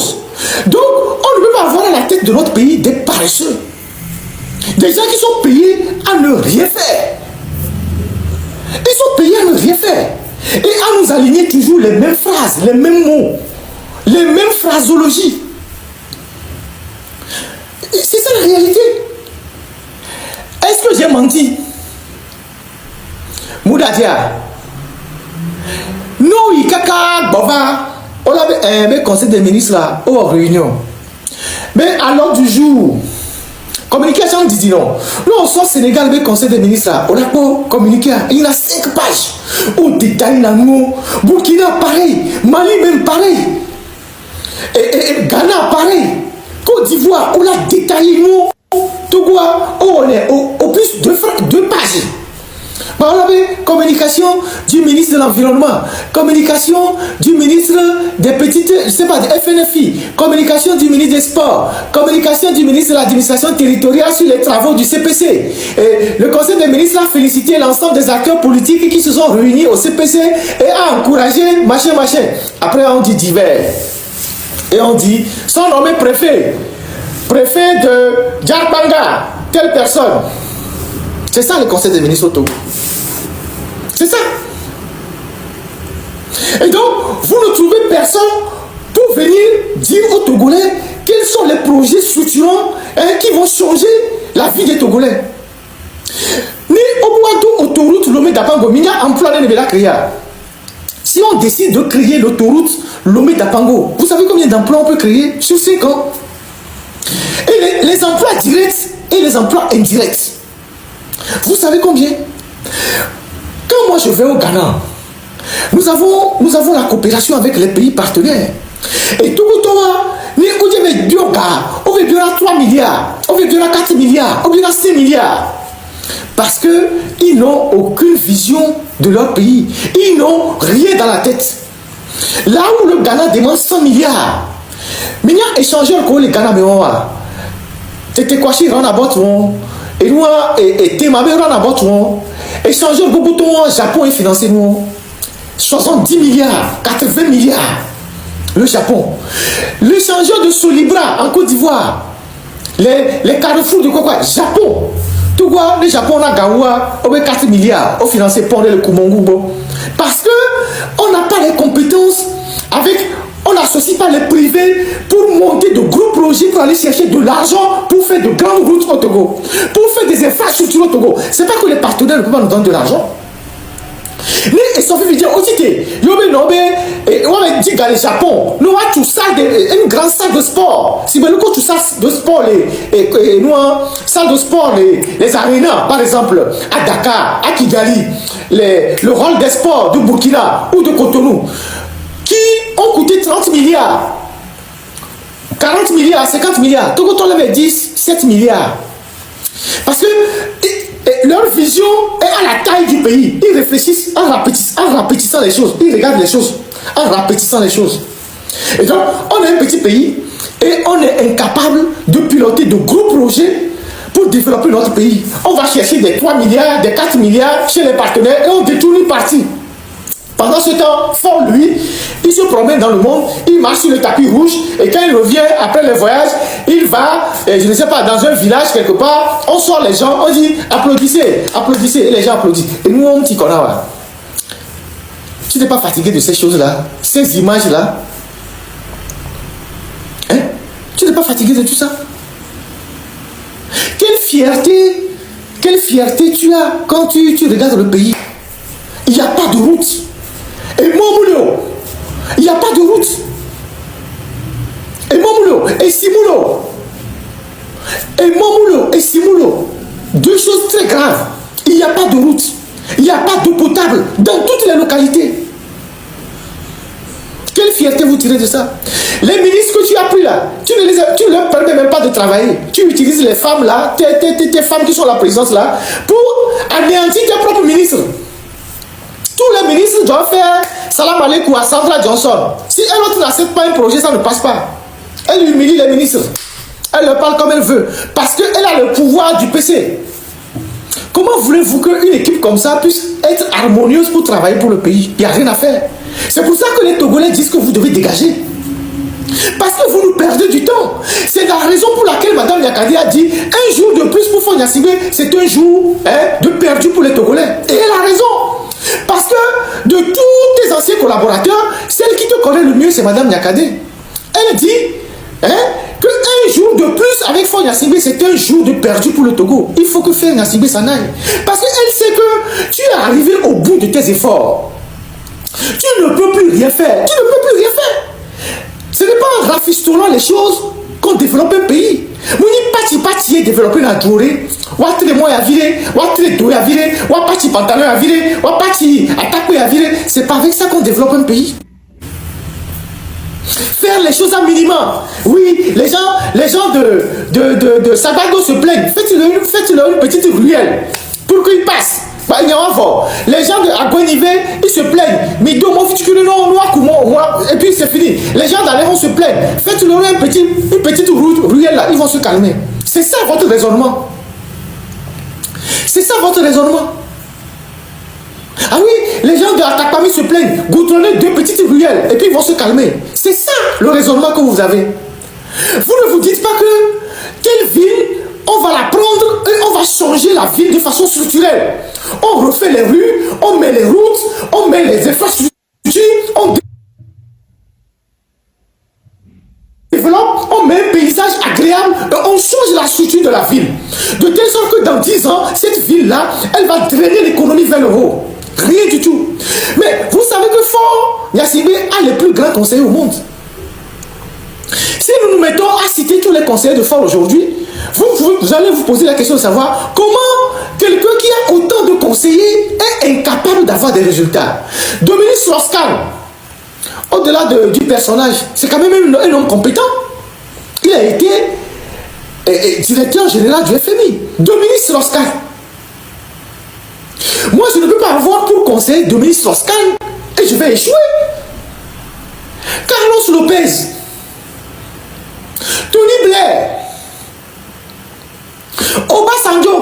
chose. Donc, on ne peut pas avoir à la tête de notre pays des paresseux. Des gens qui sont payés à ne rien faire. Ils sont payés à ne rien faire. Et à nous aligner toujours les mêmes phrases, les mêmes mots, les mêmes phraseologies. C'est ça la réalité. Est-ce que j'ai menti? Moudadia. Nous, il kaka bova. On avait un conseil des ministres là, aux réunions. Mais à l'ordre du jour, communication dit non. Nous, on sort Sénégal, le conseil des ministres là. On a pas communiqué. Il y a 5 pages. On détaille la mot. Burkina pareil. Mali même pareil. Et Ghana pareil. Côte d'Ivoire, on a détaillé nous. Togo, on est au plus 2 pages. On avait communication du ministre de l'Environnement, communication du ministre des petites, je sais pas, des FNFI, communication du ministre des Sports, communication du ministre de l'Administration territoriale sur les travaux du CPC. Et le Conseil des ministres a félicité l'ensemble des acteurs politiques qui se sont réunis au CPC et a encouragé machin. Après, on dit divers. Et on dit, sont nommés préfet de Djarbanga, telle personne. C'est ça le Conseil des ministres au Togo. C'est ça. Et donc, vous ne trouvez personne pour venir dire aux Togolais quels sont les projets structurants qui vont changer la vie des Togolais. Ni au autoroute Lomé d'Apango, il y a un emploi de la créer. Si on décide de créer l'autoroute Lomé d'Apango, vous savez combien d'emplois on peut créer sur 5 ans? Et les emplois directs et les emplois indirects. Vous savez combien? Quand moi je vais au Ghana, nous avons la coopération avec les pays partenaires. Et tout le temps, nous avons 3 milliards, on veut 4 milliards, on veut 6 milliards. Parce qu'ils n'ont aucune vision de leur pays. Ils n'ont rien dans la tête. Là où le Ghana demande 100 milliards, mais il y a échangé encore le Ghana, mais on va. C'était quoi si on a botté, et nous, et Témabé, on a botté, échanger beaucoup de temps, Japon est financé nous 70 milliards, 80 milliards. Le Japon. L'échangeur de Solibra en Côte d'Ivoire. Les carrefours de quoi? Japon. Tout quoi? Le Japon a Gaoua, on met 4 milliards. On finance pour le Kumongubo. Parce que on n'a pas les compétences avec. On n'associe pas les privés pour monter de gros projets, pour aller chercher de l'argent, pour faire de grandes routes au Togo, pour faire des infrastructures au Togo. C'est pas que les partenaires ne peuvent pas nous donner de l'argent. Mais Sophie veut dire aussi que on va dire que le Japon, nous avons tout ça, une grande salle de sport. Si nous avons tout ça de sport, nous avons salle de sport, les arénas, par exemple, à Dakar, à Kigali, le rôle des sports de Burkina ou de Cotonou, qui ont coûté 30 milliards, 40 milliards, 50 milliards. Tout le monde avait 10, 7 milliards. Parce que leur vision est à la taille du pays. Ils réfléchissent en rapetissant les choses. Ils regardent les choses en rapetissant les choses. Et donc, on est un petit pays et on est incapable de piloter de gros projets pour développer notre pays. On va chercher des 3 milliards, des 4 milliards chez les partenaires et on détourne une partie. Pendant ce temps, Fort, lui, il se promène dans le monde, il marche sur le tapis rouge et quand il revient après le voyage, il va, je ne sais pas, dans un village quelque part, on sort les gens, on dit applaudissez, applaudissez, et les gens applaudissent. Et nous, on dit qu'on a. Tu n'es pas fatigué de ces choses-là, ces images-là? Hein? Tu n'es pas fatigué de tout ça? Quelle fierté tu as quand tu regardes le pays? Il n'y a pas de route. Et Momulo, il n'y a pas de route. Et Momulo, et Simulo. Et Momulo, et Simulo. 2 choses très graves. Il n'y a pas de route. Il n'y a pas d'eau potable dans toutes les localités. Quelle fierté vous tirez de ça? Les ministres que tu as pris là, tu ne leur permets même pas de travailler. Tu utilises les femmes là, tes femmes qui sont à la présidence là, pour anéantir tes propres ministres. Tous les ministres doivent faire salam alaikum à Sandra Johnson. Si elle autre n'accepte pas un projet, ça ne passe pas. Elle humilie les ministres. Elle leur parle comme elle veut. Parce qu'elle a le pouvoir du PC. Comment voulez-vous qu'une équipe comme ça puisse être harmonieuse pour travailler pour le pays? Il n'y a rien à faire. C'est pour ça que les Togolais disent que vous devez dégager. Parce que vous Non, c'est la raison pour laquelle Mme Yakadé a dit un jour de plus pour Fagne Assingbe, c'est un jour de perdu pour les Togolais. Et elle a raison. Parce que de tous tes anciens collaborateurs, celle qui te connaît le mieux, c'est Mme Yakadé. Elle dit qu'un jour de plus avec Fagne Assingbe, c'est un jour de perdu pour le Togo. Il faut que Fagne Assingbe s'en aille. Parce qu'elle sait que tu es arrivé au bout de tes efforts. Tu ne peux plus rien faire. Tu ne peux plus rien faire. Ce n'est pas en rafistonnant les choses qu'on développe un pays. Nous n'y pas développer la durée. Ou à les moyens à virer, ou à les doués à virer, ou à partir pantalon à virer, ou à partir attaquer à virer. C'est pas avec ça qu'on développe un pays. Faire les choses à minimum. Oui, les gens de Sagago se plaignent. Faites-leur une petite ruelle pour qu'ils passent. Les gens de Aguenivé, ils se plaignent. Mais et puis c'est fini. Les gens d'Aléron se plaignent. Faites-leur une petite ruelle là, ils vont se calmer. C'est ça votre raisonnement. C'est ça votre raisonnement. Ah oui, les gens de Atakpami se plaignent. Goudronnez 2 petites ruelles et puis ils vont se calmer. C'est ça le raisonnement que vous avez. Vous ne vous dites pas que telle ville, on va la prendre et on va changer la ville de façon structurelle. On refait les rues, on met les routes, on met les infrastructures, on développe, on met un paysage agréable et on change la structure de la ville. De telle sorte que dans 10 ans, cette ville-là, elle va drainer l'économie vers le haut. Rien du tout. Mais vous savez que Fagne Assingbe a les plus grands conseillers au monde. Si nous nous mettons à citer tous les conseillers de Fagne aujourd'hui, vous allez vous poser la question de savoir comment quelqu'un qui a autant de conseillers est incapable d'avoir des résultats. Dominique Strauss-Kahn, au-delà du personnage, c'est quand même un homme compétent. Il a été directeur général du FMI. Dominique Strauss-Kahn. Moi, je ne peux pas avoir pour conseiller Dominique Strauss-Kahn et je vais échouer. Carlos Lopez, Tony Blair, Obasanjo.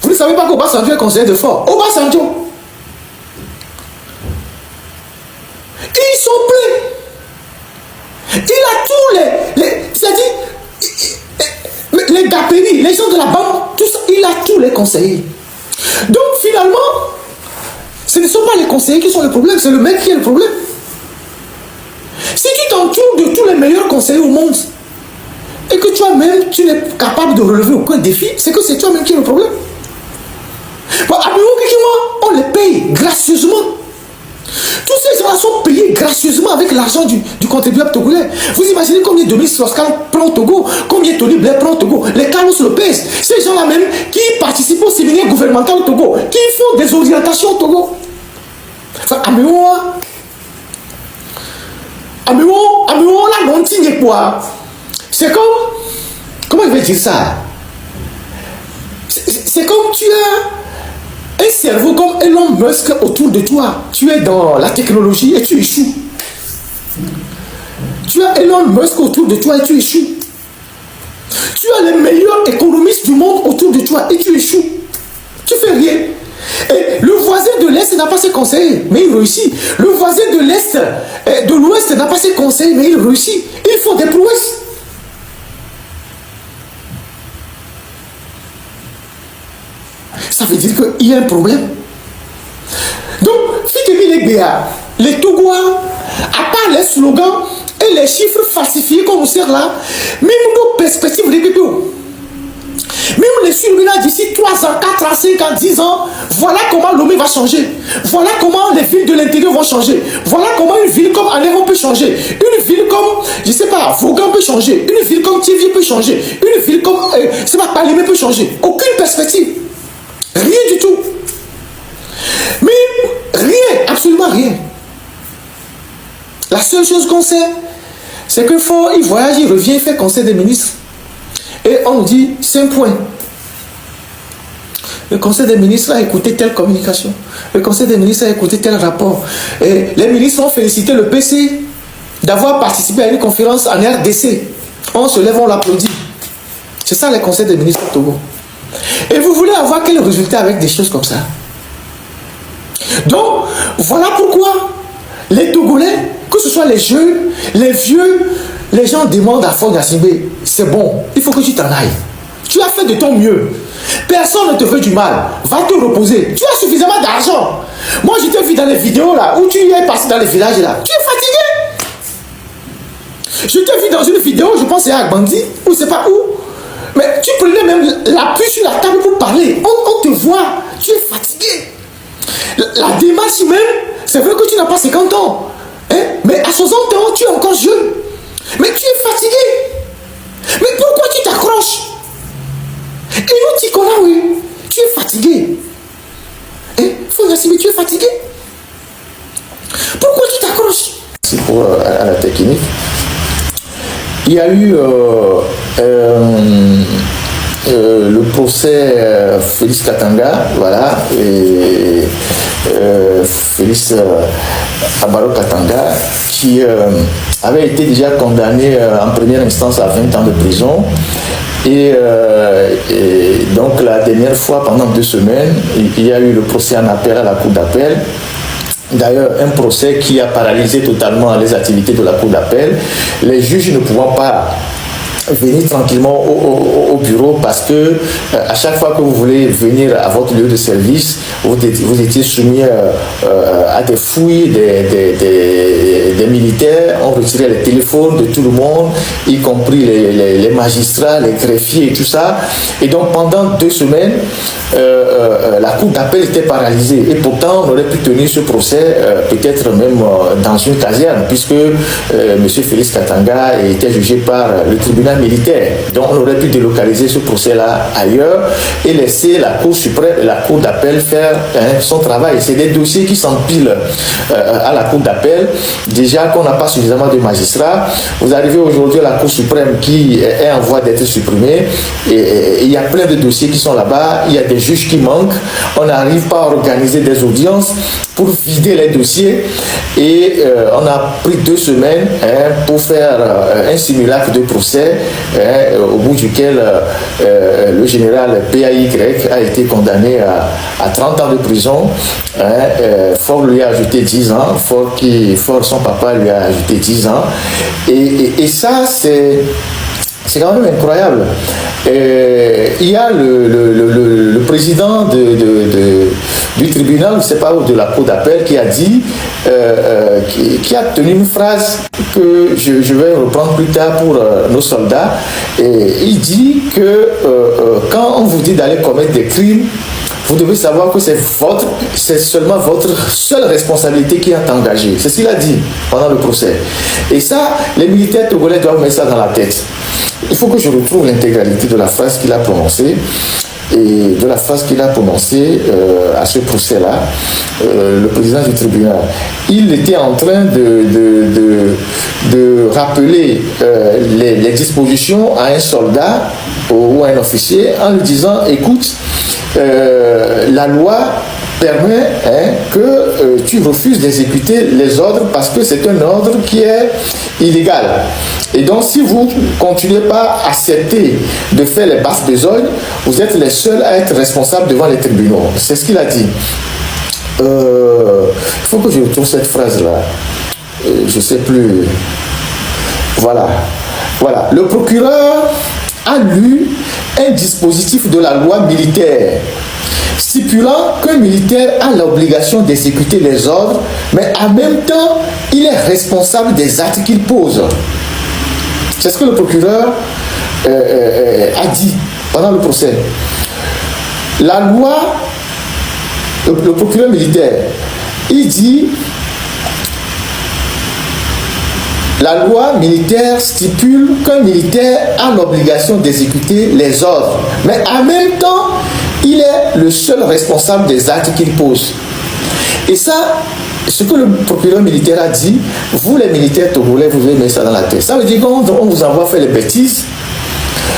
Vous ne savez pas qu'Obasanjo est conseiller de fort. Obasanjo. Ils sont pleins. Il a tous c'est-à-dire, les Gapéry, les gens de la banque, tout ça, il a tous les conseillers. Donc finalement, ce ne sont pas les conseillers qui sont le problème, c'est le mec qui est le problème. Si tu t'entoures de tous les meilleurs conseillers au monde, et que toi-même, tu n'es capable de relever aucun défi, c'est que c'est toi-même qui est le problème. Bon, on les paye gracieusement. Tous ces gens-là sont payés gracieusement avec l'argent du contribuable togolais. Vous imaginez combien Dominique Strauss-Kahn prend au Togo, combien Tony Blair prend au Togo, les Carlos Lopez, ces gens-là même qui participent au séminaire gouvernemental au Togo, qui font des orientations au Togo. Enfin, la montigne quoi. C'est comme, comment je vais dire ça? C'est comme tu as un cerveau comme Elon Musk autour de toi. Tu es dans la technologie et tu échoues. Tu as Elon Musk autour de toi et tu échoues. Tu as les meilleurs économistes du monde autour de toi et tu échoues. Tu fais rien. Et le voisin de l'Est n'a pas ses conseils, mais il réussit. Le voisin de l'Est, de l'Ouest n'a pas ses conseils, mais il réussit. Il faut des prouesses. Ça veut dire qu'il y a un problème. Donc, les Togois, à part les slogans et les chiffres falsifiés qu'on nous sert là, même nos perspectives de Bébéo. Même les surveillants d'ici 3 ans, 4 ans, 5 ans, 10 ans, voilà comment Lomé va changer. Voilà comment les villes de l'intérieur vont changer. Voilà comment une ville comme Aléron peut changer. Une ville comme, je ne sais pas, Vaughan peut changer. Une ville comme Thiévier peut changer. Une ville comme, c'est pas, Palimé peut changer. Aucune perspective. Rien du tout. Mais rien, absolument rien. La seule chose qu'on sait, c'est que il voyage, il revient, il fait conseil des ministres. Et on nous dit 5 points. Le conseil des ministres a écouté telle communication. Le conseil des ministres a écouté tel rapport. Et les ministres ont félicité le PC d'avoir participé à une conférence en RDC. On se lève, on l'applaudit. C'est ça les conseils des ministres au Togo. Et vous voulez avoir quel résultat avec des choses comme ça? Donc, voilà pourquoi les Togolais, que ce soit les jeunes, les vieux, les gens demandent à Ford Gnassingbé, c'est bon, il faut que tu t'en ailles. Tu as fait de ton mieux. Personne ne te veut du mal. Va te reposer. Tu as suffisamment d'argent. Moi, je t'ai vu dans les vidéos là, où tu es passé dans les villages là. Tu es fatigué. Je t'ai vu dans une vidéo, je pense c'est à Agbandi, ou c'est pas où. Mais tu prenais même l'appui sur la table pour parler. On te voit. Tu es fatigué. La démarche même, c'est vrai que tu n'as pas 50 ans. Hein? Mais à 60 ans, tu es encore jeune. Mais tu es fatigué. Mais pourquoi tu t'accroches? Et nous, tu connais, oui. Tu es fatigué. Hein? Faut dire, mais tu es fatigué. Pourquoi tu t'accroches? C'est pour à la technique. Il y a eu le procès Félix Katanga, voilà, et Félix Abaro Katanga, qui avait été déjà condamné en première instance à 20 ans de prison. Et donc la dernière fois, pendant 2 semaines, il y a eu le procès en appel à la cour d'appel. D'ailleurs, un procès qui a paralysé totalement les activités de la cour d'appel. Les juges ne pouvant pas venir tranquillement au bureau parce que à chaque fois que vous voulez venir à votre lieu de service, vous étiez soumis à des fouilles des militaires. On retirait les téléphones de tout le monde, y compris les magistrats, les greffiers et tout ça. Et donc pendant 2 semaines, la cour d'appel était paralysée. Et pourtant, on aurait pu tenir ce procès peut-être même dans une caserne, puisque M. Félix Katanga était jugé par le tribunal militaire. Donc on aurait pu délocaliser ce procès-là ailleurs et laisser la Cour suprême et la Cour d'appel faire son travail. C'est des dossiers qui s'empilent à la Cour d'appel. Déjà qu'on n'a pas suffisamment de magistrats, vous arrivez aujourd'hui à la Cour suprême qui est en voie d'être supprimée et il y a plein de dossiers qui sont là-bas, il y a des juges qui manquent, on n'arrive pas à organiser des audiences pour vider les dossiers et on a pris 2 semaines pour faire un simulacre de procès au bout duquel le général PAY a été condamné à 30 ans de prison. Ford lui a ajouté 10 ans, Ford son papa lui a ajouté 10 ans et ça c'est quand même incroyable. Il y a le président du tribunal, je ne sais pas, ou de la cour d'appel, qui a dit, qui a tenu une phrase que je vais reprendre plus tard pour nos soldats. Et il dit que quand on vous dit d'aller commettre des crimes, vous devez savoir que c'est seulement votre seule responsabilité qui est engagée. C'est ce qu'il a dit pendant le procès. Et ça, les militaires togolais doivent mettre ça dans la tête. Il faut que je retrouve l'intégralité de la phrase qu'il a prononcée et de la phrase qu'il a prononcée à ce procès-là, le président du tribunal. Il était en train de rappeler les dispositions à un soldat ou à un officier en lui disant, écoute, la loi permet que tu refuses d'exécuter les ordres parce que c'est un ordre qui est illégal. Et donc, si vous ne continuez pas à accepter de faire les basses besognes, vous êtes les seuls à être responsables devant les tribunaux. C'est ce qu'il a dit. Il faut que je retrouve cette phrase-là. Je ne sais plus. Voilà. Voilà. Le procureur a lu un dispositif de la loi militaire stipulant qu'un militaire a l'obligation d'exécuter les ordres, mais en même temps, il est responsable des actes qu'il pose. C'est ce que le procureur a dit pendant le procès. La loi, le procureur militaire, il dit, la loi militaire stipule qu'un militaire a l'obligation d'exécuter les ordres, mais en même temps, il est le seul responsable des actes qu'il pose. Et ça, ce que le procureur militaire a dit, vous les militaires togolais, vous devez mettre ça dans la tête. Ça veut dire qu'on vous envoie faire les bêtises.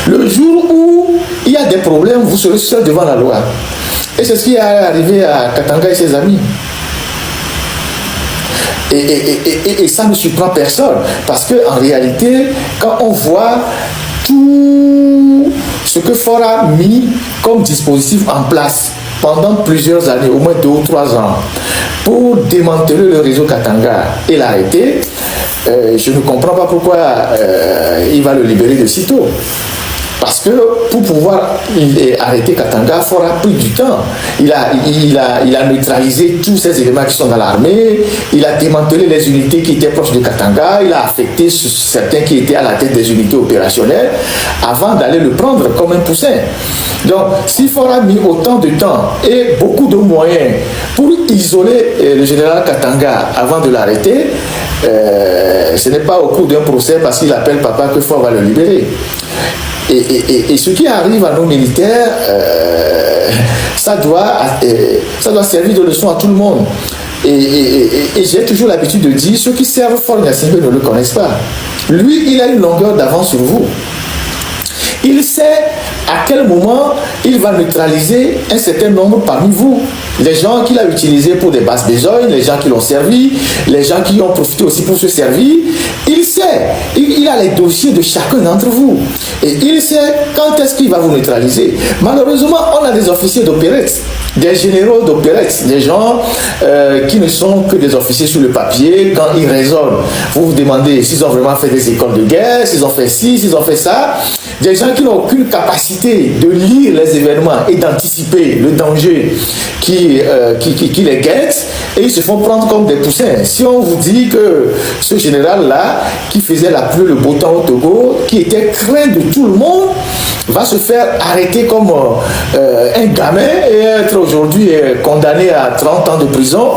Le jour où il y a des problèmes, vous serez seul devant la loi. Et c'est ce qui est arrivé à Katanga et ses amis. Et ça ne surprend personne. Parce qu'en réalité, quand on voit tout ce que Ford a mis comme dispositif en place pendant plusieurs années, au moins 2 ou 3 ans, pour démanteler le réseau Katanga et l'arrêter, je ne comprends pas pourquoi il va le libérer de sitôt. Parce que pour pouvoir arrêter Katanga, il faudra plus du temps. Il a neutralisé tous ces éléments qui sont dans l'armée, il a démantelé les unités qui étaient proches de Katanga, il a affecté certains qui étaient à la tête des unités opérationnelles avant d'aller le prendre comme un poussin. Donc, s'il faudra mis autant de temps et beaucoup de moyens pour isoler le général Katanga avant de l'arrêter, ce n'est pas au cours d'un procès parce qu'il appelle papa qu'il faut le libérer. Et ce qui arrive à nos militaires, ça doit servir de leçon à tout le monde. Et j'ai toujours l'habitude de dire, ceux qui servent Faure Gnassingbé ne le connaissent pas. Lui, il a une longueur d'avance sur vous. Il sait à quel moment il va neutraliser un certain nombre parmi vous. Les gens qu'il a utilisés pour des basses besognes, les gens qui l'ont servi, les gens qui ont profité aussi pour se servir. Il sait, il a les dossiers de chacun d'entre vous. Et il sait quand est-ce qu'il va vous neutraliser. Malheureusement, on a des officiers d'opérette, des généraux d'opérette, des gens qui ne sont que des officiers sur le papier. Quand ils raisonnent, vous vous demandez s'ils ont vraiment fait des écoles de guerre, s'ils ont fait ci, s'ils ont fait ça. Des gens qui n'ont aucune capacité de lire les événements et d'anticiper le danger qui les guette, et ils se font prendre comme des poussins. Si on vous dit que ce général-là, qui faisait la pluie, le beau temps au Togo, qui était craint de tout le monde, va se faire arrêter comme un gamin et être aujourd'hui condamné à 30 ans de prison,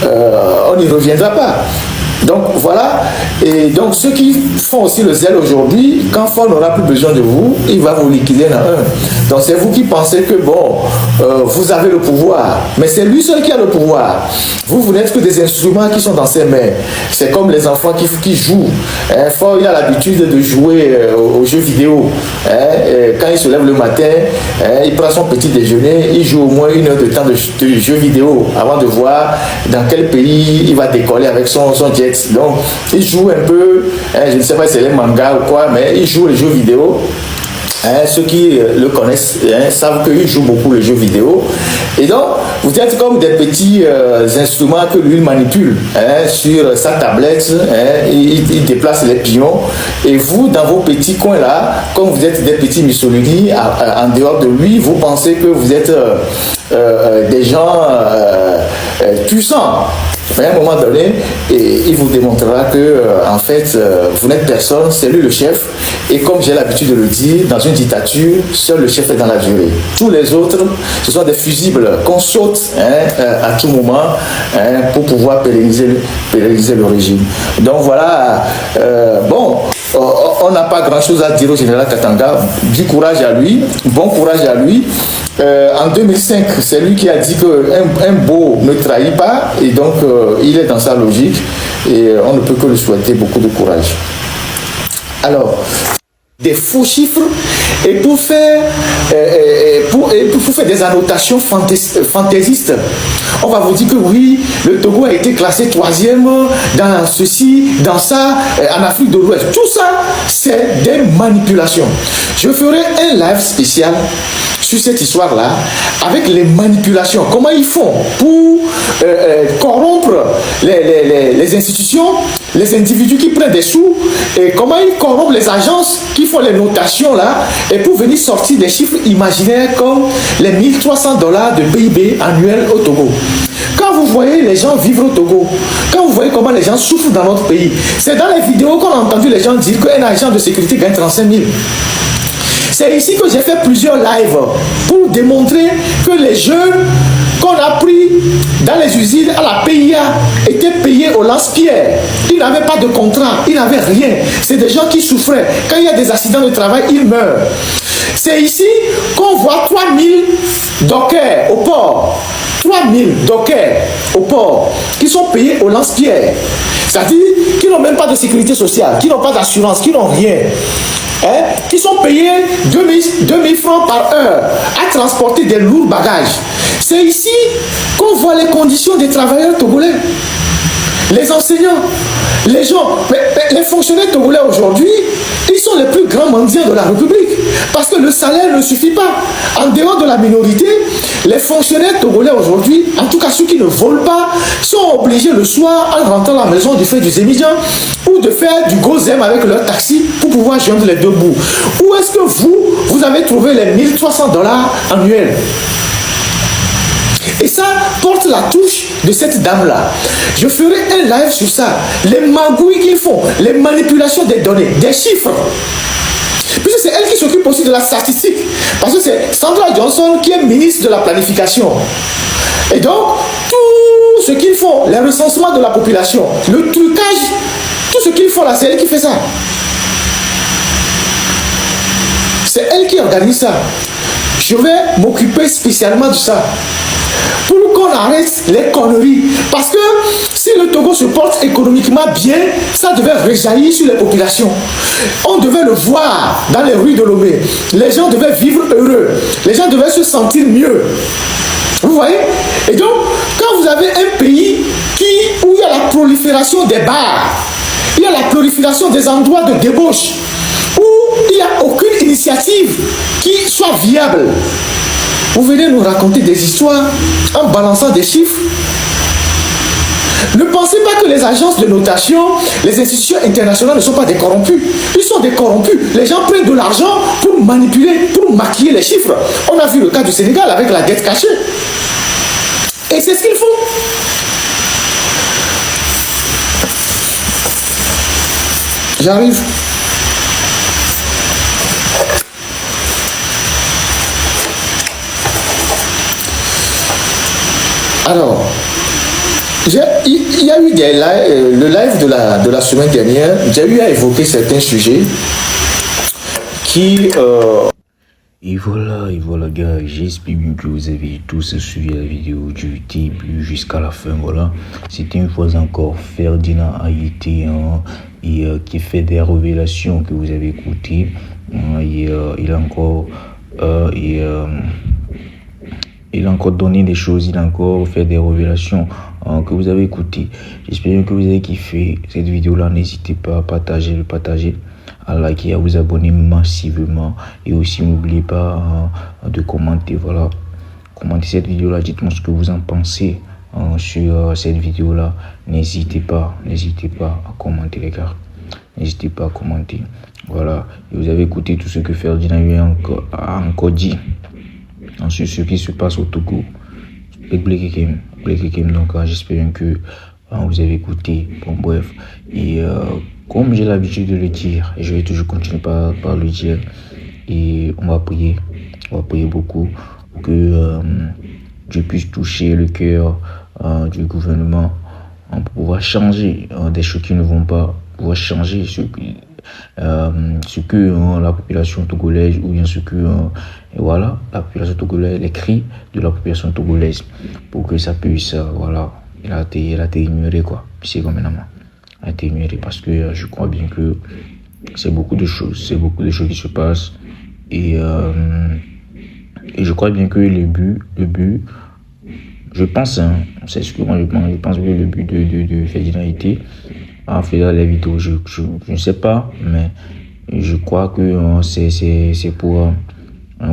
on n'y reviendra pas. Donc voilà, et donc ceux qui font aussi le zèle aujourd'hui, quand Faure n'aura plus besoin de vous, il va vous liquider dans un. Donc c'est vous qui pensez que bon, vous avez le pouvoir, mais c'est lui seul qui a le pouvoir. Vous n'êtes que des instruments qui sont dans ses mains. C'est comme les enfants qui jouent. Faure, il a l'habitude de jouer aux jeux vidéo. Quand il se lève le matin, il prend son petit déjeuner, il joue au moins 1 heure de temps de jeux vidéo avant de voir dans quel pays il va décoller avec son jet. Donc, il joue un peu, je ne sais pas si c'est les mangas ou quoi, mais il joue les jeux vidéo. Ceux qui le connaissent savent qu'il joue beaucoup les jeux vidéo. Et donc, vous êtes comme des petits instruments que lui manipule sur sa tablette. Il déplace les pions. Et vous, dans vos petits coins là, comme vous êtes des petits Mussolini, en dehors de lui, vous pensez que vous êtes des gens puissants. À un moment donné, il vous démontrera que en fait, vous n'êtes personne, c'est lui le chef. Et comme j'ai l'habitude de le dire, dans une dictature, seul le chef est dans la durée. Tous les autres, ce sont des fusibles qu'on saute à tout moment pour pouvoir pérenniser le régime. Donc voilà, bon, on n'a pas grand-chose à dire au général Katanga. Du courage à lui, bon courage à lui. En 2005, c'est lui qui a dit qu'un beau ne trahit pas, et donc il est dans sa logique, et on ne peut que lui souhaiter beaucoup de courage. Alors, des faux chiffres, et pour faire des annotations fantaisistes, on va vous dire que oui, le Togo a été classé 3e dans ceci, dans ça, en Afrique de l'Ouest. Tout ça, c'est des manipulations. Je ferai un live spécial sur cette histoire-là, avec les manipulations, comment ils font pour corrompre les institutions, les individus qui prennent des sous, et comment ils corrompent les agences qui font les notations là, et pour venir sortir des chiffres imaginaires comme les $1 300 de PIB annuel au Togo. Quand vous voyez les gens vivre au Togo, quand vous voyez comment les gens souffrent dans notre pays, c'est dans les vidéos qu'on a entendu les gens dire qu'un agent de sécurité gagne 35 000. C'est ici que j'ai fait plusieurs lives pour démontrer que les jeunes qu'on a pris dans les usines à la PIA étaient payés au lance-pierre. Ils n'avaient pas de contrat, ils n'avaient rien. C'est des gens qui souffraient. Quand il y a des accidents de travail, ils meurent. C'est ici qu'on voit 3000 dockers au port. 3000 dockers au port qui sont payés au lance-pierre. C'est-à-dire qui n'ont même pas de sécurité sociale, qui n'ont pas d'assurance, qui n'ont rien. Qui sont payés 2000 francs par heure à transporter des lourds bagages. C'est ici qu'on voit les conditions des travailleurs togolais. Les enseignants, les gens, les fonctionnaires togolais aujourd'hui, ils sont les plus grands mendiants de la République. Parce que le salaire ne suffit pas. En dehors de la minorité, les fonctionnaires togolais aujourd'hui, en tout cas ceux qui ne volent pas, sont obligés le soir, en rentrant à la maison, de faire du zémidjan ou de faire du gros zème avec leur taxi pour pouvoir joindre les deux bouts. Où est-ce que vous avez trouvé les $1300 annuels? Et ça porte la touche de cette dame-là. Je ferai un live sur ça. Les magouilles qu'ils font, les manipulations des données, des chiffres. Puisque c'est elle qui s'occupe aussi de la statistique. Parce que c'est Sandra Johnson qui est ministre de la planification. Et donc, tout ce qu'ils font, les recensements de la population, le trucage, tout ce qu'ils font là, c'est elle qui fait ça. C'est elle qui organise ça. Je vais m'occuper spécialement de ça. Pour qu'on arrête les conneries. Parce que si le Togo se porte économiquement bien, ça devait rejaillir sur les populations. On devait le voir dans les rues de Lomé. Les gens devaient vivre heureux. Les gens devaient se sentir mieux. Vous voyez? Et donc, quand vous avez un pays où il y a la prolifération des bars, il y a la prolifération des endroits de débauche, où il n'y a aucune initiative qui soit viable, vous venez nous raconter des histoires en balançant des chiffres. Ne pensez pas que les agences de notation, les institutions internationales ne sont pas des corrompus. Ils sont des corrompus. Les gens prennent de l'argent pour manipuler, pour maquiller les chiffres. On a vu le cas du Sénégal avec la dette cachée. Et c'est ce qu'ils font. J'arrive. Alors, il y a eu le live de la semaine dernière, j'ai eu à évoquer certains sujets qui... Et voilà gars, j'espère bien que vous avez tous suivi la vidéo du début jusqu'à la fin. Voilà, c'était une fois encore Ferdinand Haïti qui fait des révélations que vous avez écoutées. Il a encore donné des choses, il a encore fait des révélations que vous avez écoutées. J'espère que vous avez kiffé cette vidéo là. N'hésitez pas à partager, à liker, à vous abonner massivement. Et aussi n'oubliez pas de commenter. Voilà, commentez cette vidéo là, dites-moi ce que vous en pensez sur cette vidéo là. N'hésitez pas à commenter les gars. N'hésitez pas à commenter. Voilà, et vous avez écouté tout ce que Ferdinand a encore dit sur ce qui se passe au Togo. Donc j'espère que vous avez écouté. Bon bref, et comme j'ai l'habitude de le dire, et je vais toujours continuer par le dire, et on va prier beaucoup pour que Dieu puisse toucher le cœur du gouvernement pour pouvoir changer des choses qui ne vont pas, pouvoir changer ce que la population togolaise, ou bien ce que voilà, la population togolaise, les cris de la population togolaise, pour que ça puisse voilà, il a été ignoré quoi, c'est comme maintenant a été ignoré, parce que je crois bien que c'est beaucoup de choses qui se passent, et je crois bien que le but, je pense, c'est ce que moi je pense que le but de Ferdinand Haïti à faire les vidéos, je ne sais pas, mais je crois que c'est pour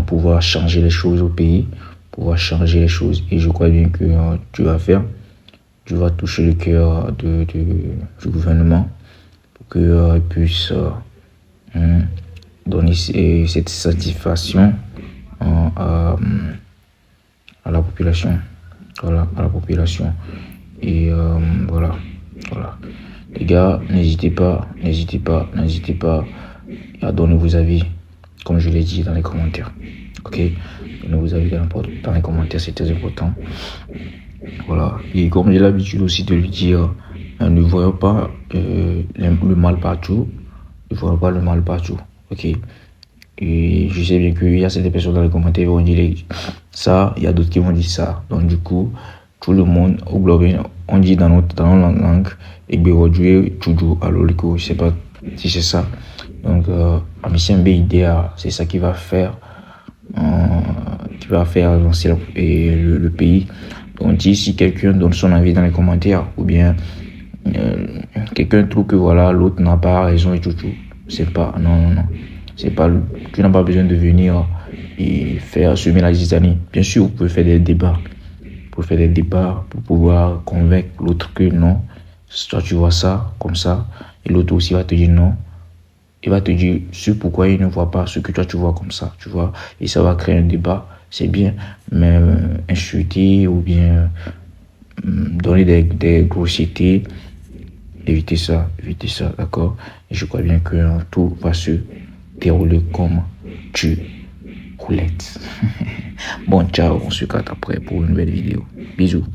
pouvoir changer les choses au pays, pouvoir changer les choses, et je crois bien que tu vas toucher le cœur du gouvernement pour qu'il puisse donner cette satisfaction à la population. Voilà, à la population. Et voilà. Les gars, n'hésitez pas à donner vos avis, comme je l'ai dit, dans les commentaires. Ok, donnez vos avis dans les commentaires, c'est très important. Voilà, et comme j'ai l'habitude aussi de lui dire, ne voyons pas le mal partout. Ne voyons pas le mal partout. Ok, et je sais bien qu'il y a certaines personnes dans les commentaires qui vont dire ça, il y a d'autres qui vont dire ça. Donc du coup, tout le monde au globe, on dit dans notre langue, et bien aujourd'hui, toujours à l'olico, je sais pas si c'est ça. Donc, c'est ça qui va faire avancer le pays. Donc, si quelqu'un donne son avis dans les commentaires, ou bien quelqu'un trouve que voilà, l'autre n'a pas raison et tout, c'est pas, non. Tu n'as pas besoin de venir et faire semer la zizanie. Bien sûr, vous pouvez faire des débats. Vous pouvez faire des débats pour pouvoir convaincre l'autre que non. Toi, tu vois ça, comme ça. Et l'autre aussi va te dire non. Il va te dire ce pourquoi il ne voit pas ce que toi tu vois comme ça, tu vois. Et ça va créer un débat, c'est bien. Mais insulter ou bien donner des grossièretés, évitez ça, d'accord. Et je crois bien que tout va se dérouler comme tu roulette. Bon, ciao, on se capte après pour une nouvelle vidéo. Bisous.